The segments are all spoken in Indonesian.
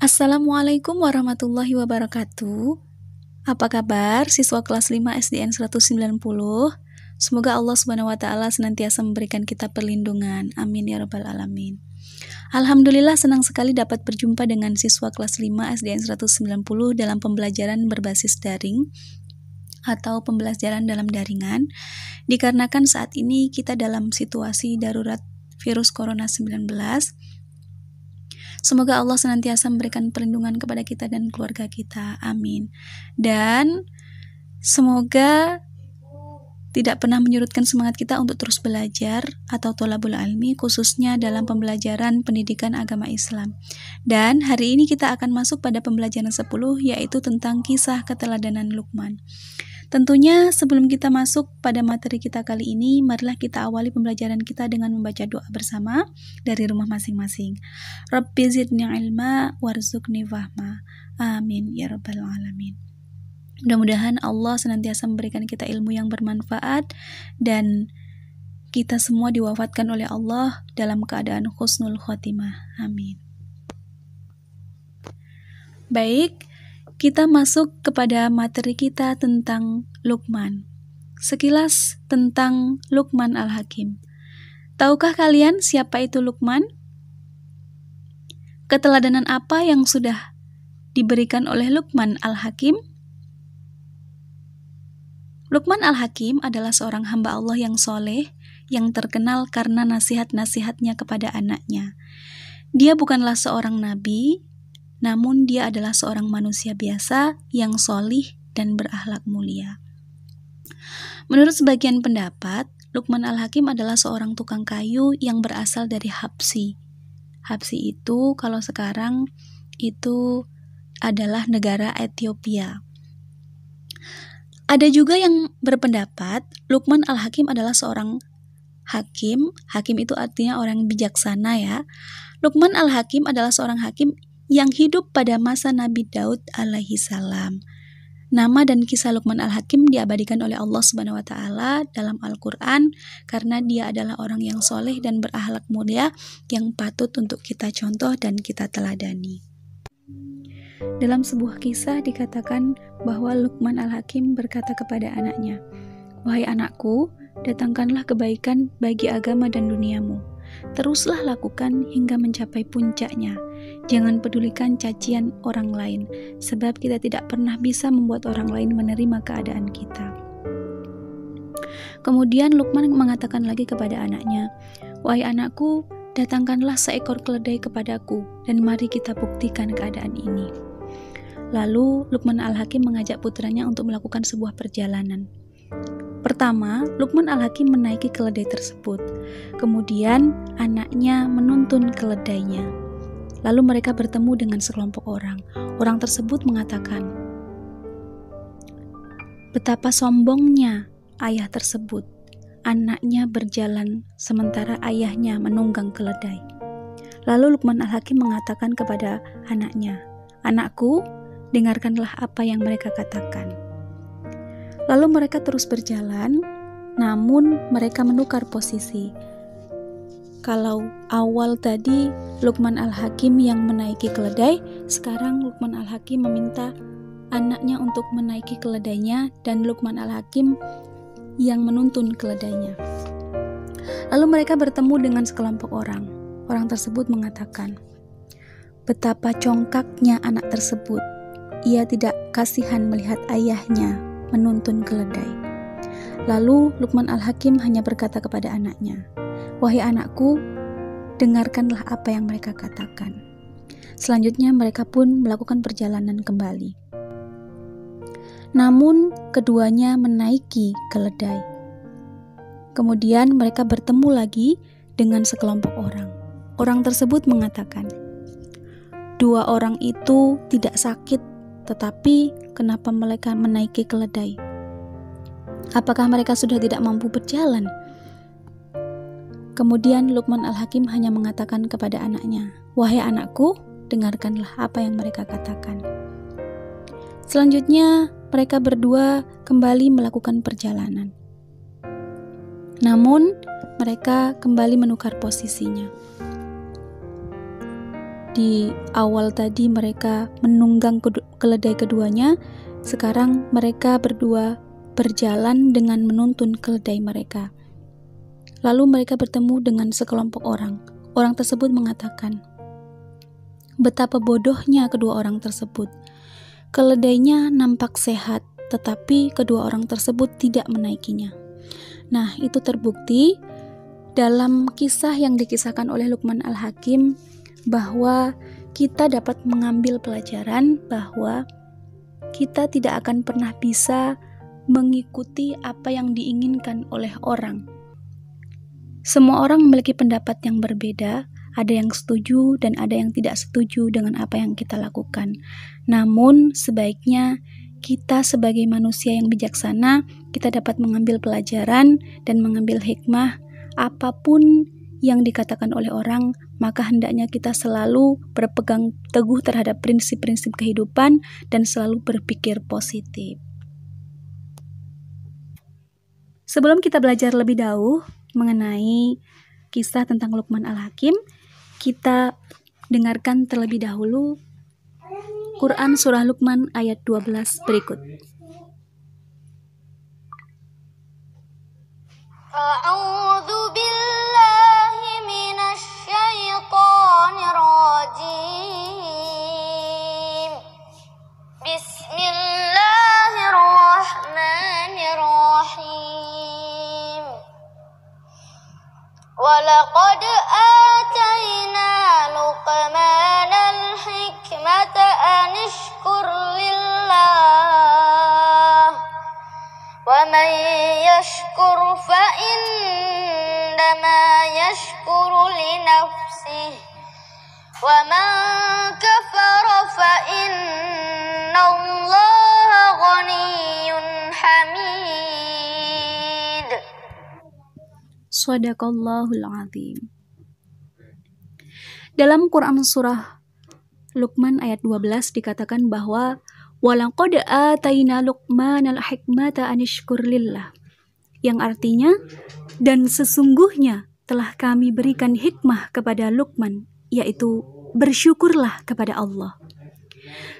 Assalamualaikum warahmatullahi wabarakatuh. Apa kabar siswa kelas 5 SDN 190? Semoga Allah Subhanahu wa taala senantiasa memberikan kita perlindungan. Amin ya rabbal alamin. Alhamdulillah senang sekali dapat berjumpa dengan siswa kelas 5 SDN 190 dalam pembelajaran berbasis daring atau pembelajaran dalam daringan, dikarenakan saat ini kita dalam situasi darurat virus corona 19. Semoga Allah senantiasa memberikan perlindungan kepada kita dan keluarga kita. Amin. Dan semoga tidak pernah menyurutkan semangat kita untuk terus belajar atau thalabul ilmi, khususnya dalam pembelajaran pendidikan agama Islam. Dan hari ini kita akan masuk pada pembelajaran 10, yaitu tentang kisah keteladanan Luqman. Tentunya sebelum kita masuk pada materi kita kali ini, marilah kita awali pembelajaran kita dengan membaca doa bersama dari rumah masing-masing. Rabbi zidni ilma warzuqni fahma. Amin ya rabbal alamin. Mudah-mudahan Allah senantiasa memberikan kita ilmu yang bermanfaat dan kita semua diwafatkan oleh Allah dalam keadaan husnul khotimah. Amin. Baik, kita masuk kepada materi kita tentang Luqman. Sekilas tentang Luqman Al-Hakim. Tahukah kalian siapa itu Luqman? Keteladanan apa yang sudah diberikan oleh Luqman Al-Hakim? Luqman Al-Hakim adalah seorang hamba Allah yang soleh, yang terkenal karena nasihat-nasihatnya kepada anaknya. Dia bukanlah seorang nabi, namun dia adalah seorang manusia biasa yang solih dan berakhlak mulia. Menurut sebagian pendapat, Luqman Al-Hakim adalah seorang tukang kayu yang berasal dari Habsi. Habsi itu kalau sekarang itu adalah negara Ethiopia. Ada juga yang berpendapat Luqman Al-Hakim adalah seorang hakim. Hakim itu artinya orang bijaksana ya. Luqman Al-Hakim adalah seorang hakim yang hidup pada masa Nabi Daud alaihi salam. Nama dan kisah Luqman Al-Hakim diabadikan oleh Allah Subhanahu wa taala dalam Al-Qur'an karena dia adalah orang yang soleh dan berakhlak mulia yang patut untuk kita contoh dan kita teladani. Dalam sebuah kisah dikatakan bahwa Luqman Al-Hakim berkata kepada anaknya, "Wahai anakku, datangkanlah kebaikan bagi agama dan duniamu. Teruslah lakukan hingga mencapai puncaknya. Jangan pedulikan cacian orang lain, sebab kita tidak pernah bisa membuat orang lain menerima keadaan kita." Kemudian Luqman mengatakan lagi kepada anaknya, "Wahai anakku, datangkanlah seekor keledai kepadaku, dan mari kita buktikan keadaan ini." Lalu Luqman Al-Hakim mengajak putranya untuk melakukan sebuah perjalanan. Pertama, Luqman Al-Hakim menaiki keledai tersebut. Kemudian anaknya menuntun keledainya. Lalu mereka bertemu dengan sekelompok orang. Orang tersebut mengatakan, betapa sombongnya ayah tersebut. Anaknya berjalan sementara ayahnya menunggang keledai. Lalu Luqman Al-Hakim mengatakan kepada anaknya, "Anakku, dengarkanlah apa yang mereka katakan." Lalu mereka terus berjalan, namun mereka menukar posisi. Kalau awal tadi Luqman Al-Hakim yang menaiki keledai, sekarang Luqman Al-Hakim meminta anaknya untuk menaiki keledainya dan Luqman Al-Hakim yang menuntun keledainya. Lalu mereka bertemu dengan sekelompok orang. Orang tersebut mengatakan, betapa congkaknya anak tersebut. Ia tidak kasihan melihat ayahnya menuntun keledai. Lalu Luqman Al-Hakim hanya berkata kepada anaknya, "Wahai anakku, dengarkanlah apa yang mereka katakan." Selanjutnya mereka pun melakukan perjalanan kembali. Namun keduanya menaiki keledai. Kemudian mereka bertemu lagi dengan sekelompok orang. Orang tersebut mengatakan, "Dua orang itu tidak sakit, tetapi kenapa mereka menaiki keledai? Apakah mereka sudah tidak mampu berjalan?" Kemudian Luqman Al-Hakim hanya mengatakan kepada anaknya, "Wahai anakku, dengarkanlah apa yang mereka katakan." Selanjutnya mereka berdua kembali melakukan perjalanan. Namun mereka kembali menukar posisinya. di awal tadi mereka menunggang keledai keduanya, sekarang mereka berdua berjalan dengan menuntun keledai mereka. Lalu mereka bertemu dengan sekelompok orang. Orang tersebut mengatakan, betapa bodohnya kedua orang tersebut. Keledainya nampak sehat, tetapi kedua orang tersebut tidak menaikinya. Nah, itu terbukti dalam kisah yang dikisahkan oleh Luqman Al-Hakim bahwa kita dapat mengambil pelajaran bahwa kita tidak akan pernah bisa mengikuti apa yang diinginkan oleh orang. Semua orang memiliki pendapat yang berbeda, ada yang setuju dan ada yang tidak setuju dengan apa yang kita lakukan. Namun, sebaiknya kita sebagai manusia yang bijaksana, kita dapat mengambil pelajaran dan mengambil hikmah. Apapun yang dikatakan oleh orang, maka hendaknya kita selalu berpegang teguh terhadap prinsip-prinsip kehidupan dan selalu berpikir positif. Sebelum kita belajar lebih jauh mengenai kisah tentang Luqman Al-Hakim, kita dengarkan terlebih dahulu Quran Surah Luqman ayat 12 berikut. A'udzu billahi minasy syaithanir rajim. Bismillahirrahmanirrahim. Walaqad atayna Luqmanal hikmata an ishkur lillah. Wa man yashkur fa innama yashkuru li nafsihi wa man kafara fa innallaha ghaniyyun hamid. Shadaqallahul azim. Dalam Quran surah Luqman ayat 12 dikatakan bahwa walaqad atayna Luqmanal hikmata an ishkur lillah, yang artinya dan sesungguhnya telah kami berikan hikmah kepada Luqman, yaitu bersyukurlah kepada Allah.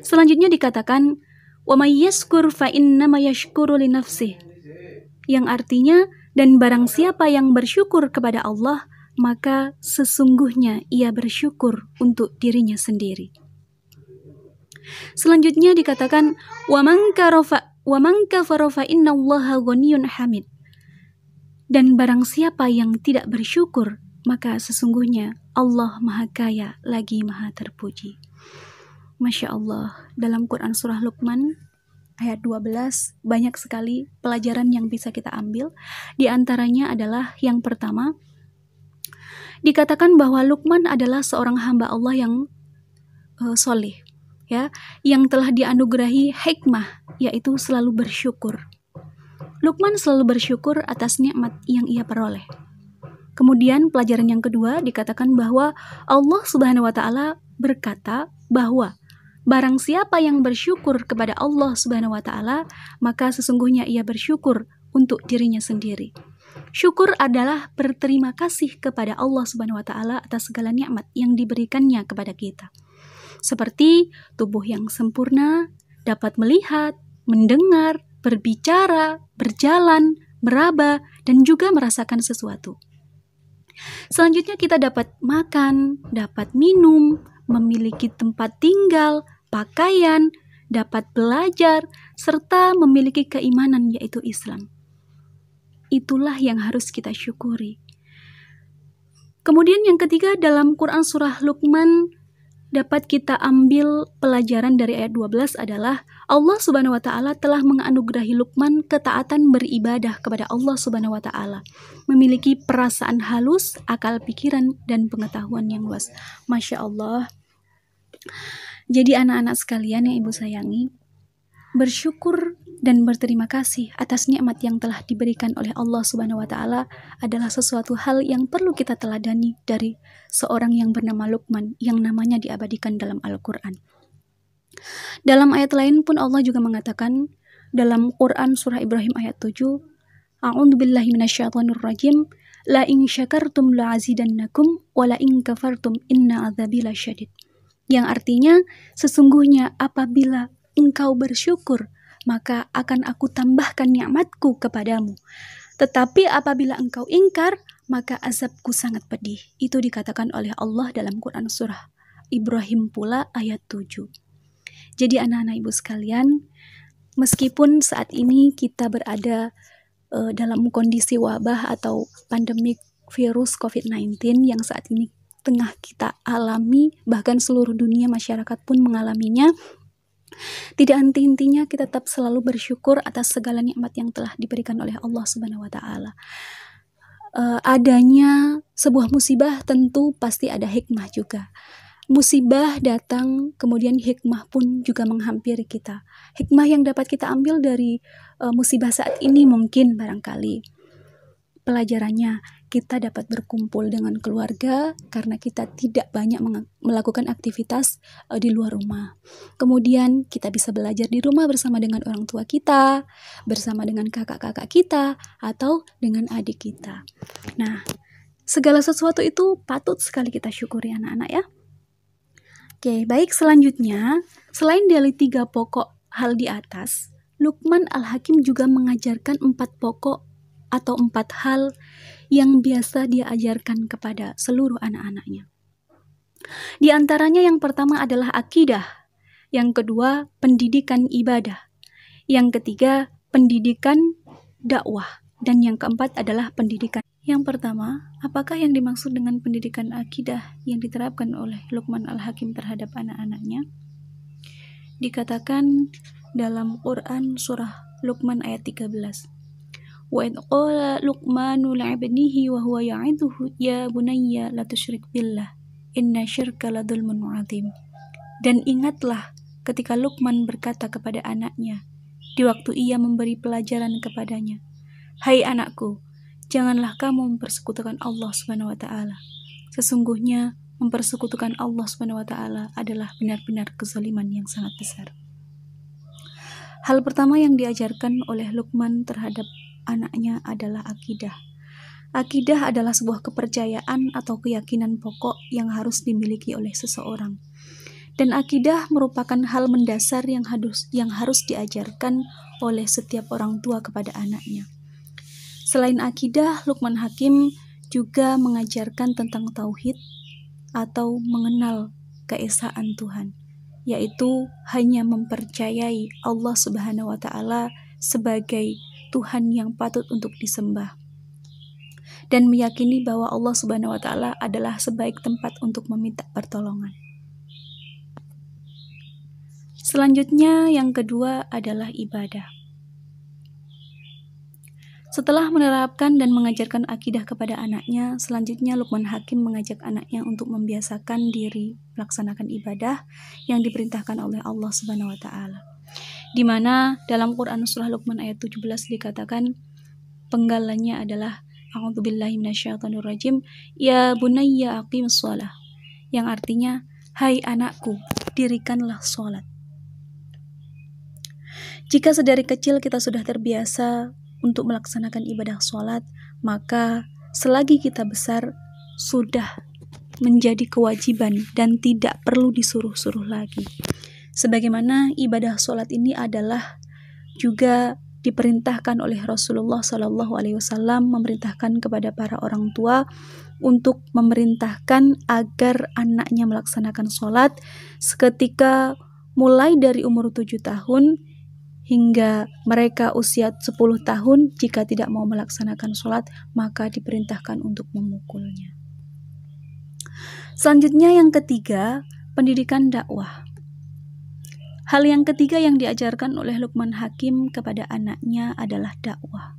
Selanjutnya dikatakan wa may yashkur fa innama yashkuru li nafsihi, yang artinya dan barang siapa yang bersyukur kepada Allah, maka sesungguhnya ia bersyukur untuk dirinya sendiri. Selanjutnya dikatakan wa man kafara fa innallaha ghaniyyun hamid, dan barang siapa yang tidak bersyukur, maka sesungguhnya Allah Maha Kaya lagi Maha Terpuji. Masya Allah, dalam Quran Surah Luqman ayat 12 banyak sekali pelajaran yang bisa kita ambil. Di antaranya adalah yang pertama, dikatakan bahwa Luqman adalah seorang hamba Allah yang soleh, ya, yang telah dianugerahi hikmah, yaitu selalu bersyukur. Luqman selalu bersyukur atas nikmat yang ia peroleh. Kemudian pelajaran yang kedua dikatakan bahwa Allah Subhanahu wa taala berkata bahwa barang siapa yang bersyukur kepada Allah Subhanahu wa taala, maka sesungguhnya ia bersyukur untuk dirinya sendiri. Syukur adalah berterima kasih kepada Allah Subhanahu wa taala atas segala nikmat yang diberikannya kepada kita. Seperti tubuh yang sempurna, dapat melihat, mendengar, berbicara, berjalan, meraba, dan juga merasakan sesuatu. Selanjutnya kita dapat makan, dapat minum, memiliki tempat tinggal, pakaian, dapat belajar, serta memiliki keimanan yaitu Islam. Itulah yang harus kita syukuri. Kemudian yang ketiga, dalam Quran Surah Luqman dapat kita ambil pelajaran dari ayat 12 adalah Allah Subhanahu wa taala telah menganugerahi Luqman ketaatan beribadah kepada Allah Subhanahu wa taala, memiliki perasaan halus, akal pikiran dan pengetahuan yang luas. Masya Allah. Jadi anak-anak sekalian yang Ibu sayangi, bersyukur dan berterima kasih atas nikmat yang telah diberikan oleh Allah Subhanahu wa taala adalah sesuatu hal yang perlu kita teladani dari seorang yang bernama Luqman yang namanya diabadikan dalam Al-Qur'an. Dalam ayat lain pun Allah juga mengatakan dalam Quran surah Ibrahim ayat 7, A'udzubillahi minasyaitonirrajim, la in syakartum la'azidannakum wa la in kafartum inna adzabi lasyadid. yang artinya sesungguhnya apabila engkau bersyukur, maka akan aku tambahkan nikmatku kepadamu. Tetapi apabila engkau ingkar, maka azabku sangat pedih. Itu dikatakan oleh Allah dalam Quran surah Ibrahim pula ayat 7. Jadi anak-anak ibu sekalian, meskipun saat ini kita berada dalam kondisi wabah atau pandemik virus COVID-19 yang saat ini tengah kita alami, bahkan seluruh dunia masyarakat pun mengalaminya, tidak henti-hentinya kita tetap selalu bersyukur atas segala nikmat yang telah diberikan oleh Allah Subhanahu wa taala. Adanya sebuah musibah tentu pasti ada hikmah juga. Musibah datang, kemudian hikmah pun juga menghampiri kita. Hikmah yang dapat kita ambil dari musibah saat ini mungkin barangkali pelajarannya kita dapat berkumpul dengan keluarga karena kita tidak banyak melakukan aktivitas di luar rumah. Kemudian kita bisa belajar di rumah bersama dengan orang tua kita, bersama dengan kakak-kakak kita, atau dengan adik kita. Nah, segala sesuatu itu patut sekali kita syukuri anak-anak ya. Oke, baik, selanjutnya, selain dari 3 pokok hal di atas, Luqman Al-Hakim juga mengajarkan 4 pokok atau 4 hal yang biasa dia ajarkan kepada seluruh anak-anaknya. Di antaranya yang pertama adalah akidah, yang kedua pendidikan ibadah, yang ketiga pendidikan dakwah, dan yang keempat adalah pendidikan. Yang pertama, apakah yang dimaksud dengan pendidikan akidah yang diterapkan oleh Luqman Al-Hakim terhadap anak-anaknya? Dikatakan dalam Quran surah Luqman ayat 13. Wa idh qala Luqmanu li'ibnihi wa huwa ya'idhuhu ya bunayya la tusyrik billah inna syirka la dzulmun 'adzim. Dan ingatlah ketika Luqman berkata kepada anaknya di waktu ia memberi pelajaran kepadanya, "Hai anakku, janganlah kamu mempersekutukan Allah Subhanahu wa taala. Sesungguhnya mempersekutukan Allah Subhanahu wa taala adalah benar-benar kezaliman yang sangat besar." Hal pertama yang diajarkan oleh Luqman terhadap anaknya adalah akidah. Akidah adalah sebuah kepercayaan atau keyakinan pokok yang harus dimiliki oleh seseorang. Dan akidah merupakan hal mendasar yang harus diajarkan oleh setiap orang tua kepada anaknya. Selain akidah, Luqman Hakim juga mengajarkan tentang tauhid atau mengenal keesaan Tuhan, yaitu hanya mempercayai Allah Subhanahu wa taala sebagai Tuhan yang patut untuk disembah dan meyakini bahwa Allah Subhanahu wa taala adalah sebaik tempat untuk meminta pertolongan. Selanjutnya yang kedua adalah ibadah. Setelah menerapkan dan mengajarkan akidah kepada anaknya, selanjutnya Luqman Hakim mengajak anaknya untuk membiasakan diri melaksanakan ibadah yang diperintahkan oleh Allah Subhanahu wa taala. Di mana dalam Quran surah Luqman ayat 17 dikatakan penggalannya adalah A'udzubillahi minasyaitonirrajim, ya bunayya aqimus shalah, yang artinya hai anakku, dirikanlah sholat. Jika sedari kecil kita sudah terbiasa untuk melaksanakan ibadah sholat, maka selagi kita besar sudah menjadi kewajiban dan tidak perlu disuruh-suruh lagi. Sebagaimana ibadah sholat ini adalah juga diperintahkan oleh Rasulullah SAW, memerintahkan kepada para orang tua untuk memerintahkan agar anaknya melaksanakan sholat seketika mulai dari umur 7 tahun hingga mereka usia 10 tahun. Jika tidak mau melaksanakan sholat, maka diperintahkan untuk memukulnya. Selanjutnya yang ketiga, pendidikan dakwah. Hal yang ketiga yang diajarkan oleh Luqman Hakim kepada anaknya adalah dakwah.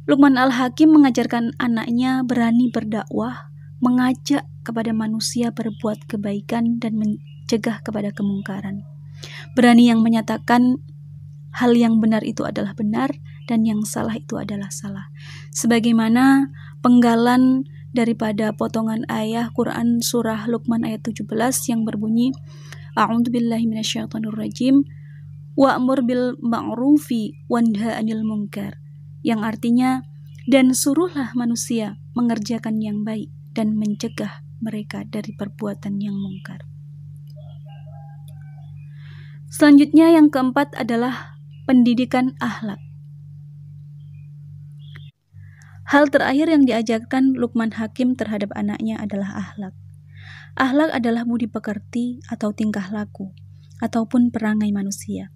Luqman Al-Hakim mengajarkan anaknya berani berdakwah, mengajak kepada manusia berbuat kebaikan dan mencegah kepada kemungkaran. Berani yang menyatakan hal yang benar itu adalah benar dan yang salah itu adalah salah. Sebagaimana penggalan daripada potongan ayat Quran surah Luqman ayat 17 yang berbunyi, A'udzubillahi minasyaitonirrajim, wa'mur bil ma'rufi wanha 'anil munkar, yang artinya dan suruhlah manusia mengerjakan yang baik dan mencegah mereka dari perbuatan yang mungkar. Selanjutnya yang keempat adalah pendidikan akhlak. Hal terakhir yang diajarkan Luqman Hakim terhadap anaknya adalah akhlak. Akhlak adalah budi pekerti atau tingkah laku, ataupun perangai manusia.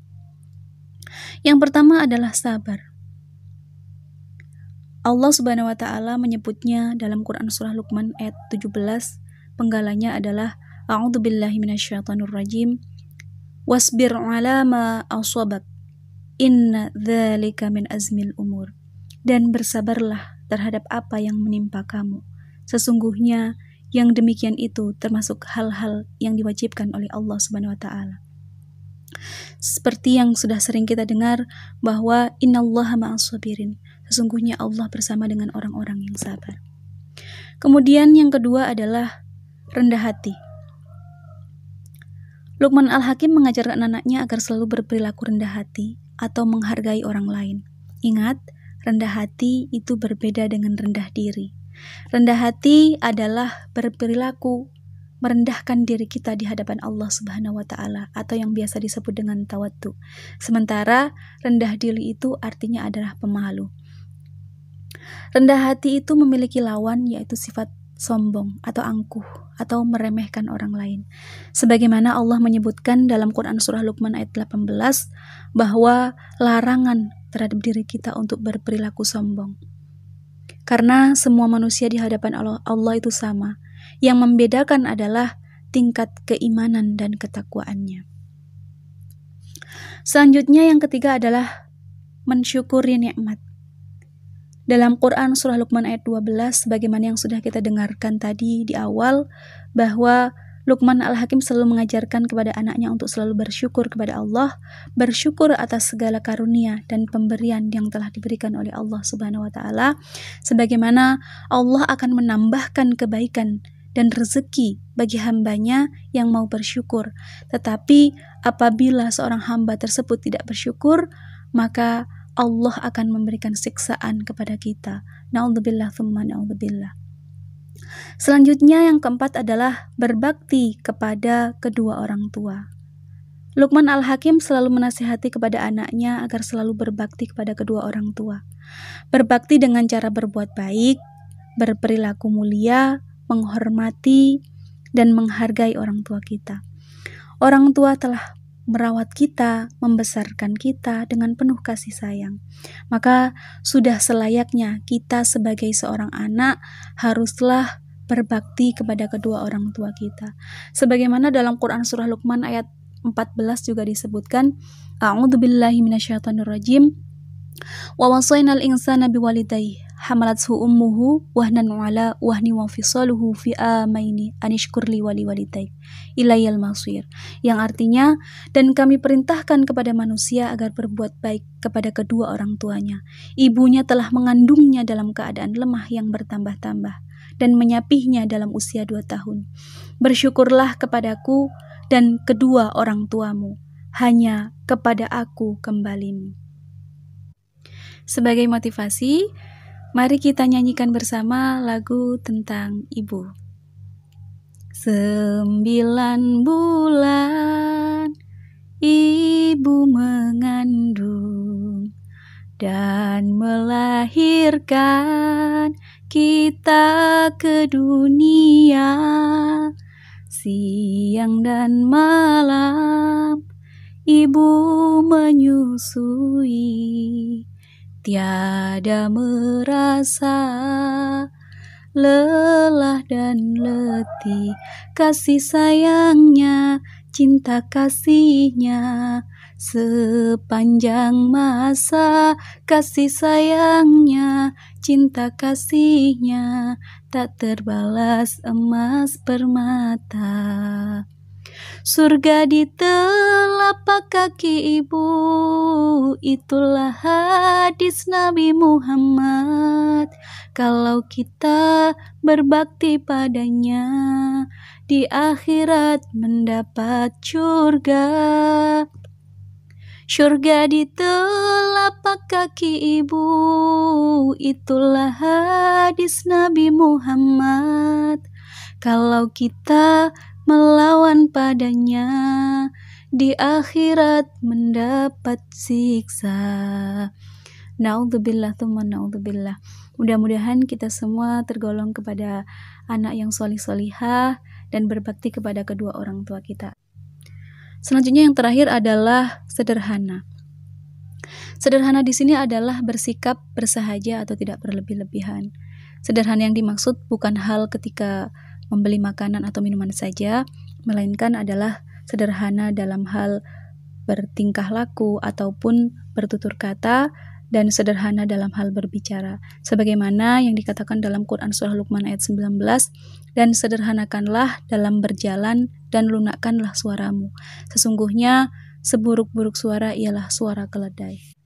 Yang pertama adalah sabar. Allah Subhanahu wa Ta'ala menyebutnya dalam Quran Surah Luqman ayat 17, penggalanya adalah A'udzubillahi minasyaitonirrajim, wasbir ala ma asabak, inna dzalika min azmil umur. Dan bersabarlah terhadap apa yang menimpa kamu. Sesungguhnya yang demikian itu termasuk hal-hal yang diwajibkan oleh Allah Subhanahu wa Ta'ala. Seperti yang sudah sering kita dengar bahwa innallaha ma'as sabirin. Sesungguhnya Allah bersama dengan orang-orang yang sabar. Kemudian yang kedua adalah rendah hati. Luqman Al-Hakim mengajarkan anaknya agar selalu berperilaku rendah hati atau menghargai orang lain. Ingat, rendah hati itu berbeda dengan rendah diri. Rendah hati adalah berperilaku merendahkan diri kita di hadapan Allah Subhanahu wa Ta'ala, atau yang biasa disebut dengan tawaddu. Sementara rendah diri itu artinya adalah pemalu. Rendah hati itu memiliki lawan, yaitu sifat sombong atau angkuh atau meremehkan orang lain. Sebagaimana Allah menyebutkan dalam Quran Surah Luqman ayat 18 bahwa larangan terhadap diri kita untuk berperilaku sombong. Karena semua manusia di hadapan Allah itu sama. Yang membedakan adalah tingkat keimanan dan ketakwaannya. Selanjutnya yang ketiga adalah mensyukuri nikmat. Dalam Quran Surah Luqman ayat 12, sebagaimana yang sudah kita dengarkan tadi di awal, bahwa Luqman Al-Hakim selalu mengajarkan kepada anaknya untuk selalu bersyukur kepada Allah, bersyukur atas segala karunia dan pemberian yang telah diberikan oleh Allah Subhanahu wa Ta'ala, sebagaimana Allah akan menambahkan kebaikan dan rezeki bagi hambanya yang mau bersyukur. Tetapi apabila seorang hamba tersebut tidak bersyukur, maka Allah akan memberikan siksaan kepada kita. Na'udzubillah tsumma na'udzubillah. Selanjutnya yang keempat adalah berbakti kepada kedua orang tua. Luqman Al-Hakim selalu menasihati kepada anaknya agar selalu berbakti kepada kedua orang tua. Berbakti dengan cara berbuat baik, berperilaku mulia, menghormati, dan menghargai orang tua kita. Orang tua telah merawat kita, membesarkan kita dengan penuh kasih sayang. Maka sudah selayaknya kita sebagai seorang anak haruslah berbakti kepada kedua orang tua kita. Sebagaimana dalam Quran Surah Luqman ayat 14 juga disebutkan, A'udzubillahi minasyaitonirrajim, wa wasainal insana biwalidayhi hamalathu ummuhu wahnan ala wahni wa fisaluhu fi amaini anishkurli wali walidayk ilayal masir, yang artinya, dan kami perintahkan kepada manusia agar berbuat baik kepada kedua orang tuanya. Ibunya telah mengandungnya dalam keadaan lemah yang bertambah-tambah dan menyapihnya dalam usia 2 tahun. Bersyukurlah kepadaku dan kedua orang tuamu, hanya kepada aku kembalimu. Sebagai motivasi, mari kita nyanyikan bersama lagu tentang ibu. 9 bulan ibu mengandung dan melahirkan kita ke dunia. Siang dan malam ibu menyusui, tiada merasa lelah dan letih. Kasih sayangnya, cinta kasihnya sepanjang masa. Kasih sayangnya, cinta kasihnya tak terbalas emas permata. Surga di telapak kaki ibu, itulah hadis Nabi Muhammad. Kalau kita berbakti padanya, di akhirat mendapat surga. Surga di telapak kaki ibu, itulah hadis Nabi Muhammad. Kalau kita melawan padanya, di akhirat mendapat siksa. Naudzubillah tsumma naudzubillah. Mudah-mudahan kita semua tergolong kepada anak yang solih-solihah dan berbakti kepada kedua orang tua kita. Selanjutnya yang terakhir adalah sederhana. Sederhana di sini adalah bersikap bersahaja atau tidak berlebih-lebihan. Sederhana yang dimaksud bukan hal ketika membeli makanan atau minuman saja, melainkan adalah sederhana dalam hal bertingkah laku ataupun bertutur kata, dan sederhana dalam hal berbicara. Sebagaimana yang dikatakan dalam Quran Surah Luqman ayat 19, dan sederhanakanlah dalam berjalan dan lunakkanlah suaramu. Sesungguhnya seburuk-buruk suara ialah suara keledai.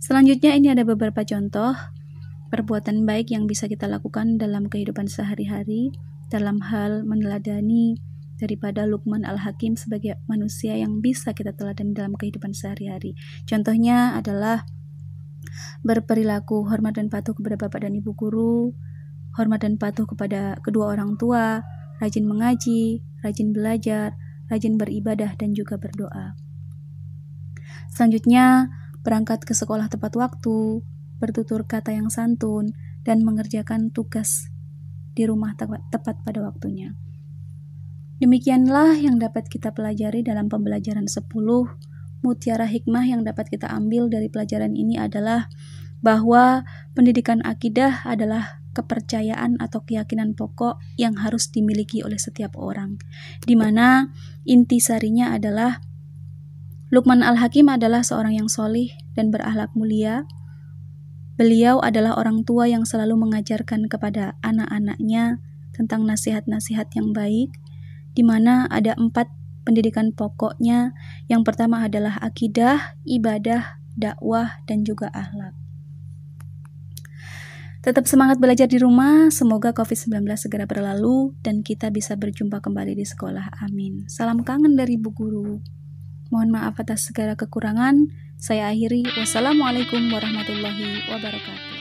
Selanjutnya ini ada beberapa contoh perbuatan baik yang bisa kita lakukan dalam kehidupan sehari-hari dalam hal meneladani daripada Luqman Al-Hakim sebagai manusia yang bisa kita teladani dalam kehidupan sehari-hari. Contohnya adalah berperilaku hormat dan patuh kepada bapak dan ibu guru, hormat dan patuh kepada kedua orang tua, rajin mengaji, rajin belajar, rajin beribadah dan juga berdoa. Selanjutnya, berangkat ke sekolah tepat waktu, bertutur kata yang santun, dan mengerjakan tugas di rumah tepat pada waktunya. Demikianlah yang dapat kita pelajari dalam pembelajaran 10. Mutiara hikmah yang dapat kita ambil dari pelajaran ini adalah bahwa pendidikan akidah adalah kepercayaan atau keyakinan pokok yang harus dimiliki oleh setiap orang, di mana intisarinya adalah Luqman Al-Hakim adalah seorang yang solih dan berakhlak mulia. Beliau adalah orang tua yang selalu mengajarkan kepada anak-anaknya tentang nasihat-nasihat yang baik, di mana ada 4 pendidikan pokoknya. Yang pertama adalah akidah, ibadah, dakwah, dan juga akhlak. Tetap semangat belajar di rumah, semoga COVID-19 segera berlalu dan kita bisa berjumpa kembali di sekolah. Amin. Salam kangen dari Bu Guru. Mohon maaf atas segala kekurangan. Saya akhiri. Wassalamualaikum warahmatullahi wabarakatuh.